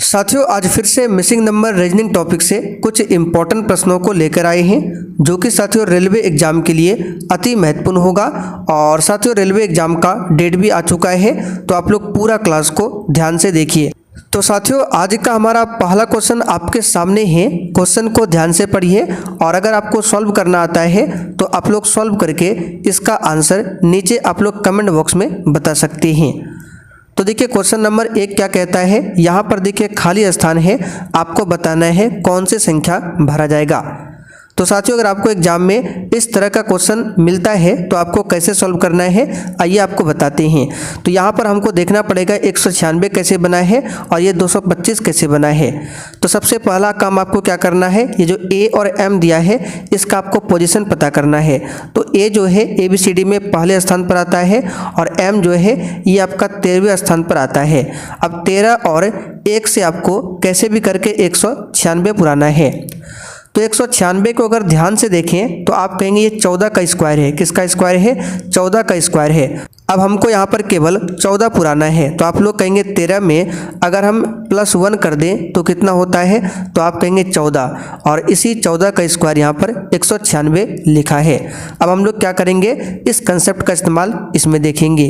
साथियों, आज फिर से मिसिंग नंबर रीजनिंग टॉपिक से कुछ इम्पोर्टेंट प्रश्नों को लेकर आए हैं जो कि साथियों रेलवे एग्जाम के लिए अति महत्वपूर्ण होगा। और साथियों रेलवे एग्जाम का डेट भी आ चुका है, तो आप लोग पूरा क्लास को ध्यान से देखिए। तो साथियों आज का हमारा पहला क्वेश्चन आपके सामने है। क्वेश्चन को ध्यान से पढ़िए और अगर आपको सॉल्व करना आता है तो आप लोग सॉल्व करके इसका आंसर नीचे आप लोग कमेंट बॉक्स में बता सकते हैं। तो देखिए क्वेश्चन नंबर 1 क्या कहता है। यहाँ पर देखिए खाली स्थान है, आपको बताना है कौन सी संख्या भरा जाएगा। तो साथियों अगर आपको एग्जाम में इस तरह का क्वेश्चन मिलता है तो आपको कैसे सॉल्व करना है आइए आपको बताते हैं। तो यहाँ पर हमको देखना पड़ेगा 196 कैसे बना है और ये 225 कैसे बना है। तो सबसे पहला काम आपको क्या करना है, ये जो ए और एम दिया है इसका आपको पोजीशन पता करना है। तो ए जो है ABCD में पहले स्थान पर आता है और एम जो है ये आपका 13वें स्थान पर आता है। अब 13 और 1 से आपको कैसे भी करके 196 पुराना है। तो 196 को अगर ध्यान से देखें तो आप कहेंगे ये 14 का स्क्वायर है। किसका स्क्वायर है? 14 का स्क्वायर है। अब हमको यहाँ पर केवल 14 पुराना है, तो आप लोग कहेंगे 13 में अगर हम +1 कर दें तो कितना होता है, तो आप कहेंगे 14 और इसी 14 का स्क्वायर यहाँ पर 196 लिखा है। अब हम लोग क्या करेंगे, इस कंसेप्ट का इस्तेमाल इसमें देखेंगे।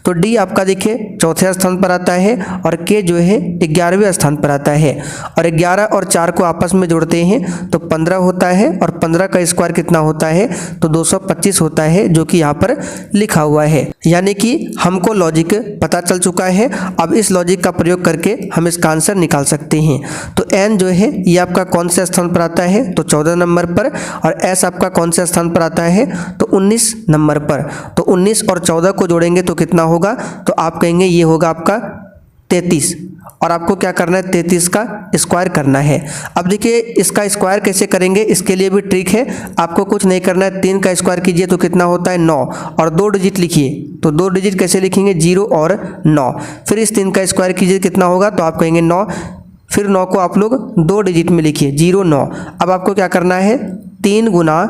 तो डी आपका देखिए चौथे स्थान पर आता है और के जो है 11वें स्थान पर आता है और 11 और 4 को आपस में जोड़ते हैं तो 15 होता है और 15 का स्क्वायर कितना होता है, तो 225 होता है जो कि यहाँ पर लिखा हुआ है। यानी कि हमको लॉजिक पता चल चुका है। अब इस लॉजिक का प्रयोग करके हम इसका आंसर निकाल सकते हैं। तो एन जो है ये आपका कौन से स्थान पर आता है, तो 14 नंबर पर और एस आपका कौन से स्थान पर आता है, तो 19 नंबर पर। तो 19 और 14 को जोड़ेंगे तो कितना होगा, तो आप कहेंगे ये होगा आपका 33 और आपको क्या करना है 33 का स्क्वायर करना है। अब देखिए इसका स्क्वायर कैसे करेंगे, इसके लिए भी ट्रिक है। आपको कुछ नहीं करना है, 3 का स्क्वायर कीजिए तो कितना होता है 9 और 2 डिजिट लिखिए। तो 2 डिजिट कैसे लिखेंगे, 0 और 9। फिर इस 3 का स्क्वायर कीजिए कितना होगा, तो आप कहेंगे 9। फिर 9 को आप लोग 2 डिजिट में लिखिए 0 9। अब आपको क्या करना है 3 गुना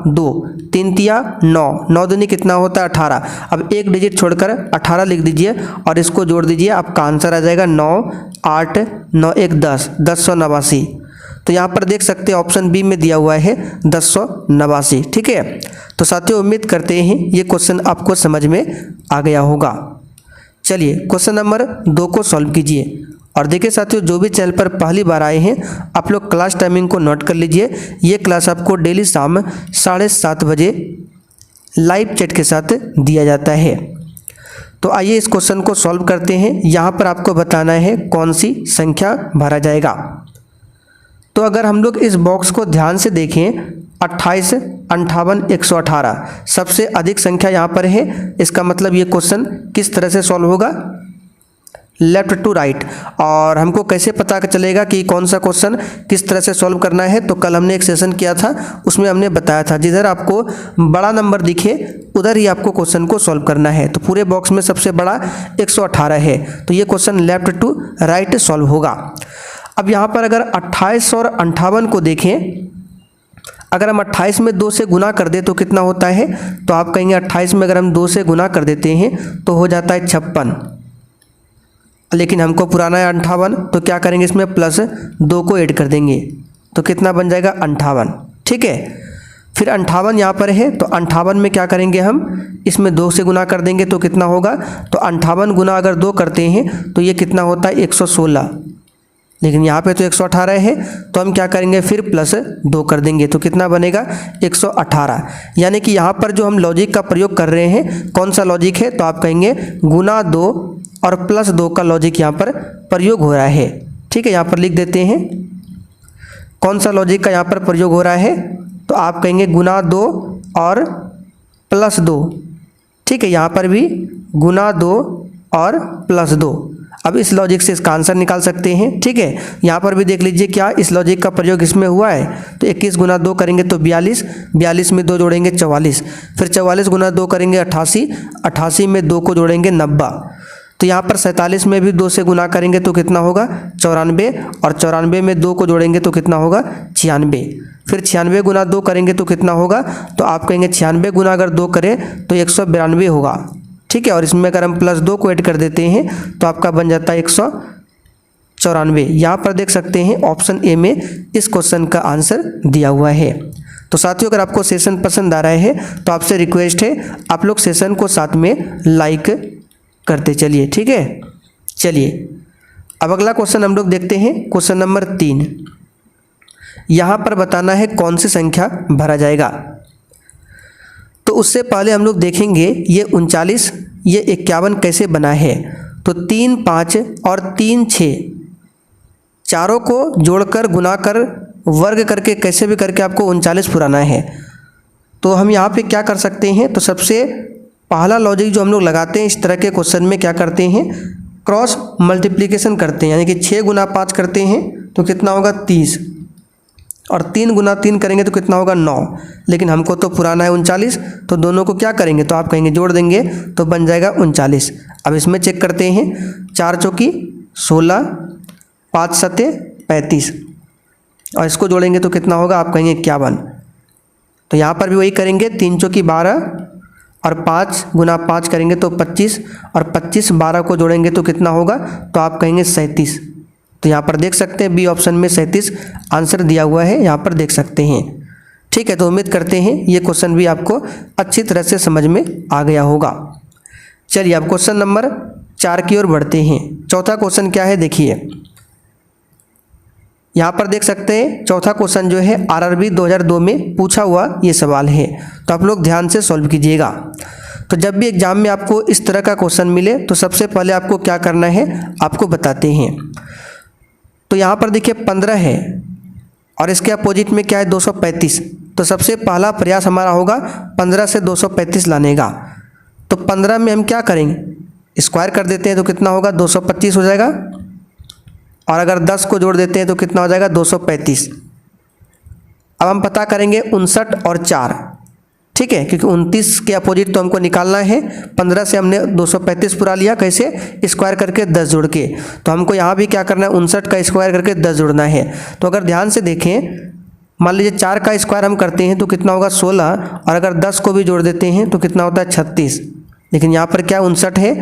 2, 3 तिया 9, 9 दूनी कितना होता है 18। अब एक डिजिट छोड़कर 18 लिख दीजिए और इसको जोड़ दीजिए, आपका आंसर आ जाएगा 9 8 9 1 10, 1089। तो यहाँ पर देख सकते हैं ऑप्शन बी में दिया हुआ है 1089। ठीक है, तो साथियों उम्मीद करते हैं ये क्वेश्चन आपको समझ में आ गया होगा। चलिए क्वेश्चन नंबर 2 को सॉल्व कीजिए। और देखिए साथियों जो भी चैनल पर पहली बार आए हैं आप लोग क्लास टाइमिंग को नोट कर लीजिए। ये क्लास आपको डेली शाम 7:30 बजे लाइव चैट के साथ दिया जाता है। तो आइए इस क्वेश्चन को सॉल्व करते हैं। यहाँ पर आपको बताना है कौन सी संख्या भरा जाएगा। तो अगर हम लोग इस बॉक्स को ध्यान से देखें 28 58 118 सबसे अधिक संख्या यहाँ पर है। इसका मतलब ये क्वेश्चन किस तरह से सॉल्व होगा, लेफ्ट टू राइट। और हमको कैसे पता चलेगा कि कौन सा क्वेश्चन किस तरह से सॉल्व करना है, तो कल हमने एक सेशन किया था उसमें हमने बताया था जिधर आपको बड़ा नंबर दिखे उधर ही आपको क्वेश्चन को सॉल्व करना है। तो पूरे बॉक्स में सबसे बड़ा 118 है, तो ये question left to right solve होगा। अब यहाँ पर अगर 28 और 58 को देखें, अगर हम 28 में 2 से गुना कर दे तो कितना होता है, तो आप कहेंगे 28 में अगर हम 2 से गुना कर देते हैं तो हो जाता है 56। लेकिन हमको पुराना है 58, तो क्या करेंगे इसमें +2 को ऐड कर देंगे तो कितना बन जाएगा 58। ठीक है, फिर 58 यहाँ पर है तो 58 में क्या करेंगे हम इसमें 2 से गुना कर देंगे तो कितना होगा, तो 58 गुना अगर 2 करते हैं तो ये कितना होता है 116। लेकिन यहाँ पे तो 118 है तो हम क्या करेंगे फिर +2 कर देंगे तो कितना बनेगा 118। यानी कि यहाँ पर जो हम लॉजिक का प्रयोग कर रहे हैं कौन सा लॉजिक है, तो आप कहेंगे गुना 2 और +2 का लॉजिक यहाँ पर प्रयोग हो रहा है। ठीक है, यहाँ पर लिख देते हैं कौन सा लॉजिक का यहाँ पर प्रयोग हो रहा है, तो आप कहेंगे गुना 2 और +2। ठीक है, यहाँ पर भी गुना 2 और +2। अब इस लॉजिक से इसका आंसर निकाल सकते हैं। ठीक है, यहाँ पर भी देख लीजिए क्या इस लॉजिक का प्रयोग इसमें हुआ है, तो 21 गुना 2 करेंगे तो 42, 42 में 2 जोड़ेंगे 44, फिर 44 गुना 2 करेंगे 88, 88 में 2 को जोड़ेंगे 90। तो यहाँ पर 47 में भी 2 से गुना करेंगे तो कितना होगा 94 और 94 में 2 को जोड़ेंगे तो कितना होगा 96। फिर 96 गुना 2 करेंगे तो कितना होगा, तो आप कहेंगे 96 गुना अगर 2 करें तो 192 होगा। ठीक है, और इसमें अगर हम +2 को ऐड कर देते हैं तो आपका बन जाता है 94। यहाँ पर देख सकते हैं ऑप्शन ए में इस क्वेश्चन का आंसर दिया हुआ है। तो साथियों अगर आपको सेशन पसंद आ रहा है तो आपसे रिक्वेस्ट है आप लोग सेशन को साथ में लाइक करते चलिए, ठीक है। चलिए अब अगला क्वेश्चन हम लोग देखते हैं, क्वेश्चन नंबर 3। यहाँ पर बताना है कौन सी संख्या भरा जाएगा। तो उससे पहले हम लोग देखेंगे ये 39 ये 51 कैसे बना है। तो 3 5 और 3 6 चारों को जोड़कर गुना कर वर्ग करके कैसे भी करके आपको 39 पुराना है। तो हम यहाँ पे क्या कर सकते हैं, तो सबसे पहला लॉजिक जो हम लोग लगाते हैं इस तरह के क्वेश्चन में क्या करते हैं, क्रॉस मल्टीप्लिकेशन करते हैं, यानी कि 6 गुना 5 करते हैं तो कितना होगा 30 और 3 गुना 3 करेंगे तो कितना होगा 9। लेकिन हमको तो पुराना है 39, तो दोनों को क्या करेंगे, तो आप कहेंगे जोड़ देंगे तो बन जाएगा 39। अब इसमें चेक करते हैं, 4 चौकी 16, 5 सत्ते 35 और इसको जोड़ेंगे तो कितना होगा, आप कहेंगे 51। तो यहाँ पर भी वही करेंगे, 3 चौकी 12 और 5 गुना 5 करेंगे तो 25 और 25 12 को जोड़ेंगे तो कितना होगा, तो आप कहेंगे 37। तो यहाँ पर देख सकते हैं बी ऑप्शन में 37 आंसर दिया हुआ है, यहाँ पर देख सकते हैं, ठीक है। तो उम्मीद करते हैं ये क्वेश्चन भी आपको अच्छी तरह से समझ में आ गया होगा। चलिए अब क्वेश्चन नंबर 4 की ओर बढ़ते हैं। चौथा क्वेश्चन क्या है देखिए, यहाँ पर देख सकते हैं चौथा क्वेश्चन जो है आरआरबी 2002 में पूछा हुआ ये सवाल है, तो आप लोग ध्यान से सॉल्व कीजिएगा। तो जब भी एग्जाम में आपको इस तरह का क्वेश्चन मिले तो सबसे पहले आपको क्या करना है, आपको बताते हैं। तो यहाँ पर देखिए 15 है और इसके अपोजिट में क्या है 235। तो सबसे पहला प्रयास हमारा होगा 15 से 235 लाने का। तो 15 में हम क्या करेंगे, स्क्वायर कर देते हैं तो कितना होगा 225 हो जाएगा, और अगर 10 को जोड़ देते हैं तो कितना हो जाएगा 235। अब हम पता करेंगे 59 और 4, ठीक है, क्योंकि 29 के अपोजिट तो हमको निकालना है। 15 से हमने 235 पुरा लिया, कैसे, स्क्वायर करके 10 जोड़ के। तो हमको यहाँ भी क्या करना है, 59 का स्क्वायर करके 10 जोड़ना है। तो अगर ध्यान से देखें, मान लीजिए 4 का स्क्वायर हम करते हैं तो कितना होगा 16, और अगर 10 को भी जोड़ देते हैं तो कितना होता है 36। लेकिन यहाँ पर क्या 59 है,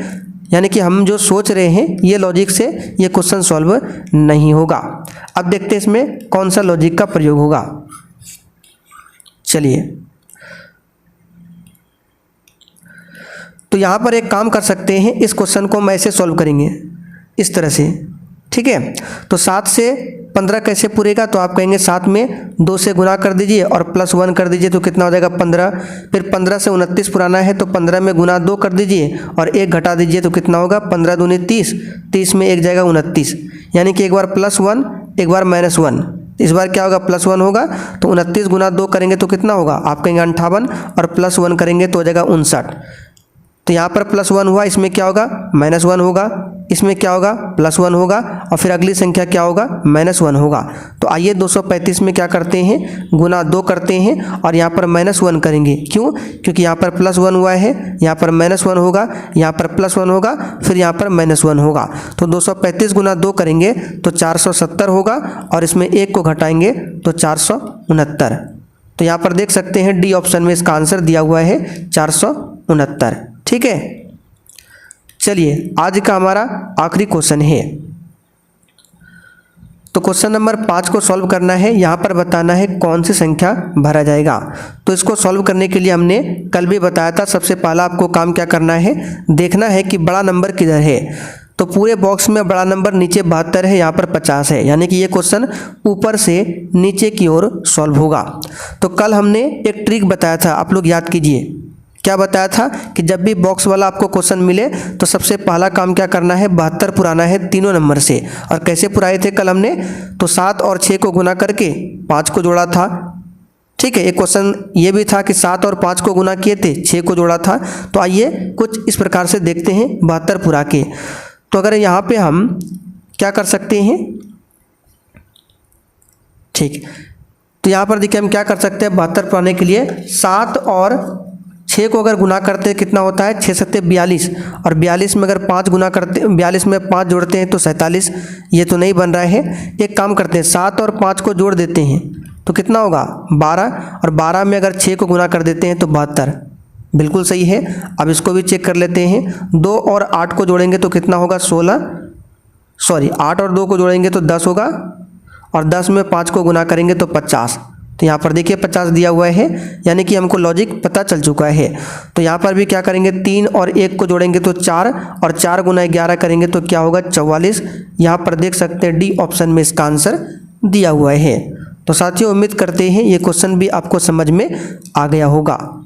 यानी कि हम जो सोच रहे हैं ये लॉजिक से ये क्वेश्चन सॉल्व नहीं होगा। अब देखते हैं इसमें कौन सा लॉजिक का प्रयोग होगा। चलिए तो यहाँ पर एक काम कर सकते हैं, इस क्वेश्चन को हम ऐसे सॉल्व करेंगे इस तरह से, ठीक है। तो 7 से 15 कैसे पूरेगा, तो आप कहेंगे 7 में 2 से गुना कर दीजिए और +1 कर दीजिए तो कितना हो जाएगा 15। फिर 15 से 29 पुराना है तो 15 में गुना 2 कर दीजिए और 1 घटा दीजिए तो कितना होगा 15 दूनी 30, 30 में 1 जाएगा 29। यानी कि एक बार +1 एक बार -1, इस बार क्या होगा +1 होगा। तो 29 गुना 2 करेंगे तो कितना होगा, आप कहेंगे 58 और +1 करेंगे तो हो जाएगा 59। तो यहाँ पर +1 हुआ, इसमें क्या होगा -1 होगा, इसमें क्या होगा +1 होगा, और फिर अगली संख्या क्या होगा -1 होगा। तो आइए 235 में क्या करते हैं, गुना 2 करते हैं और यहाँ पर -1 करेंगे। क्यों, क्योंकि यहाँ पर +1 हुआ है, यहाँ पर -1 होगा, यहाँ पर +1 होगा, फिर यहाँ पर -1 होगा। तो 235 गुना 2 करेंगे तो 470 होगा, और इसमें 1 को घटाएंगे तो 469। तो यहाँ पर देख सकते हैं डी ऑप्शन में इसका आंसर दिया हुआ है 469, ठीक है। चलिए आज का हमारा आखिरी क्वेश्चन है। तो क्वेश्चन नंबर 5 को सॉल्व करना है। यहाँ पर बताना है कौन सी संख्या भरा जाएगा। तो इसको सॉल्व करने के लिए हमने कल भी बताया था, सबसे पहला आपको काम क्या करना है, देखना है कि बड़ा नंबर किधर है। तो पूरे बॉक्स में बड़ा नंबर नीचे 72 है, यहाँ पर 50 है, यानी कि ये क्वेश्चन ऊपर से नीचे की ओर सॉल्व होगा। तो कल हमने एक ट्रिक बताया था, आप लोग याद कीजिए। क्या बताया था कि जब भी बॉक्स वाला आपको क्वेश्चन मिले तो सबसे पहला काम क्या करना है, 72 पुराना है तीनों नंबर से। और कैसे पुराए थे कल हमने, तो 7 और 6 को गुना करके 5 को जोड़ा था, ठीक है। एक क्वेश्चन ये भी था कि 7 और 5 को गुना किए थे, 6 को जोड़ा था। तो आइए कुछ इस प्रकार से देखते हैं 72 पुरा के। तो अगर यहाँ पे हम क्या कर सकते हैं, ठीक, तो यहाँ पर देखिए हम क्या कर सकते हैं, 72 पुराने के लिए 7 और 6 को अगर गुना करते हैं कितना होता है 6 सत्ते 42, और 42 में अगर 5 गुना करते, 42 में 5 जोड़ते हैं तो 47। ये तो नहीं बन रहा है, एक काम करते हैं 7 और 5 को जोड़ देते हैं तो कितना होगा 12, और 12 में अगर 6 को गुना कर देते हैं तो 72, बिल्कुल सही है। अब इसको भी चेक कर लेते हैं, 2 और 8 को जोड़ेंगे तो कितना होगा 16, सॉरी 8 और 2 को जोड़ेंगे तो 10 होगा, और 10 में 5 को गुना करेंगे तो 50। तो यहाँ पर देखिए 50 दिया हुआ है, यानी कि हमको लॉजिक पता चल चुका है। तो यहाँ पर भी क्या करेंगे, 3 और 1 को जोड़ेंगे तो 4, और 4 गुना 11 करेंगे तो क्या होगा, 44। यहाँ पर देख सकते हैं डी ऑप्शन में इसका आंसर दिया हुआ है। तो साथियों उम्मीद करते हैं ये क्वेश्चन भी आपको समझ में आ गया होगा।